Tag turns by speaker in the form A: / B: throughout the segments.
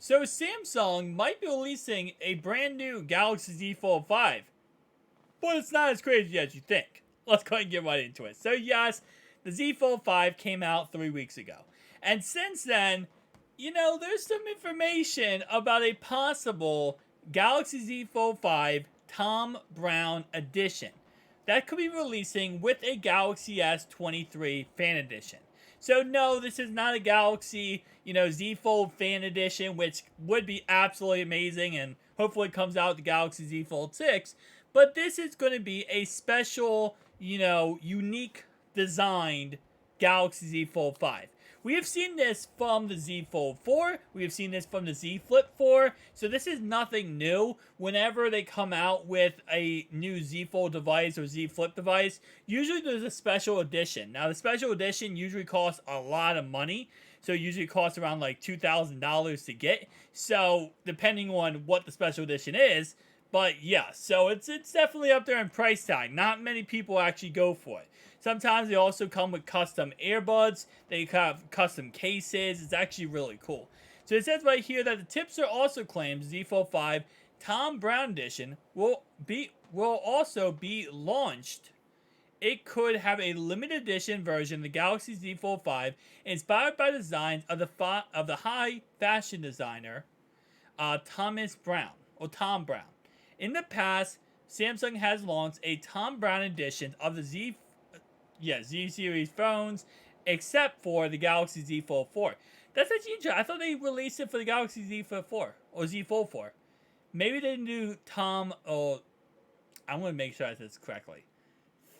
A: So Samsung might be releasing a brand new Galaxy Z Fold 5, but it's not as crazy as you think. Let's go ahead and get right into it. So yes, the Z Fold 5 came out 3 weeks ago. And since then, there's some information about a possible Galaxy Z Fold 5 Tom Brown edition that could be releasing with a Galaxy S23 Fan Edition. So no, this is not a Galaxy, Z Fold Fan Edition, which would be absolutely amazing, and hopefully it comes out with the Galaxy Z Fold 6. But this is going to be a special, unique designed Galaxy Z Fold 5. We have seen this from the Z Fold 4. We have seen this from the Z Flip 4. So this is nothing new. Whenever they come out with a new Z Fold device or Z Flip device, usually there's a special edition. Now, the special edition usually costs a lot of money. So it usually costs around like $2,000 to get. So depending on what the special edition is, but yeah, so it's definitely up there in price tag. Not many people actually go for it. Sometimes they also come with custom earbuds. They have custom cases. It's actually really cool. So it says right here that the tipster also claims Z Fold 5 Tom Brown Edition will also be launched. It could have a limited edition version of the Galaxy Z Fold 5 inspired by designs of the high fashion designer Tom Brown. In the past, Samsung has launched a Tom Brown edition of the Z series phones, except for the Galaxy Z Fold 4. That's actually interesting. I thought they released it for the Galaxy Z Fold 4 or Z Fold 4. Maybe they didn't do Tom. Oh, I'm gonna make sure I said this correctly.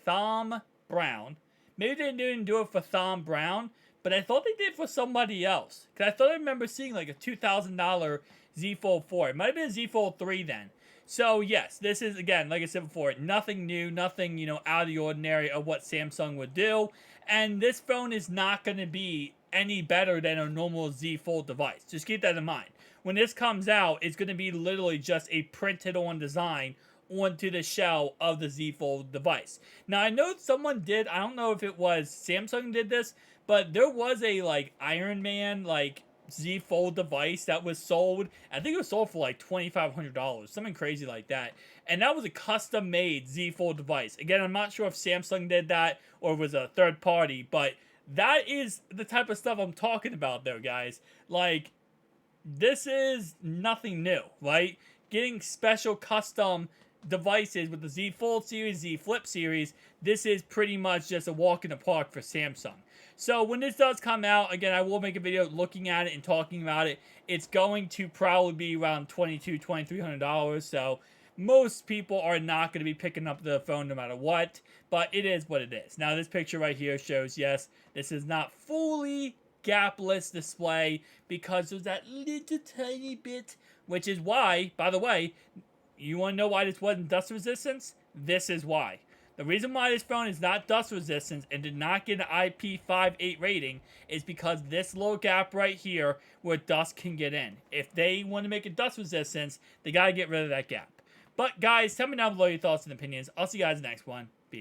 A: Thom Brown. Maybe they didn't do it for Thom Brown, but I thought they did for somebody else. Because I thought I remember seeing like a $2,000 Z Fold 4. It might have been a Z Fold 3 then. So yes, this is, again, like I said before, nothing new, nothing, out of the ordinary of what Samsung would do. And this phone is not going to be any better than a normal Z Fold device. Just keep that in mind. When this comes out, it's going to be literally just a printed on design onto the shell of the Z Fold device. Now, I know someone did, I don't know if it was Samsung did this, but there was a, Iron Man, Z Fold device that was sold. I think it was sold for like $2,500, something crazy like that. And that was a custom made Z Fold device. Again, I'm not sure if Samsung did that or it was a third party, but that is the type of stuff I'm talking about there, guys. This is nothing new, right? Getting special custom devices with the Z Fold series, Z Flip series, this is pretty much just a walk in the park for Samsung. So when this does come out, again, I will make a video looking at it and talking about it. It's going to probably be around $2,200, $2,300. So most people are not going to be picking up the phone no matter what, but it is what it is. Now this picture right here shows, yes, this is not fully gapless display because there's that little tiny bit, which is why, by the way, you want to know why this wasn't dust resistance? This is why. The reason why this phone is not dust resistant and did not get an IP58 rating is because this little gap right here where dust can get in. If they want to make it dust resistant, they got to get rid of that gap. But guys, tell me down below your thoughts and opinions. I'll see you guys in the next one.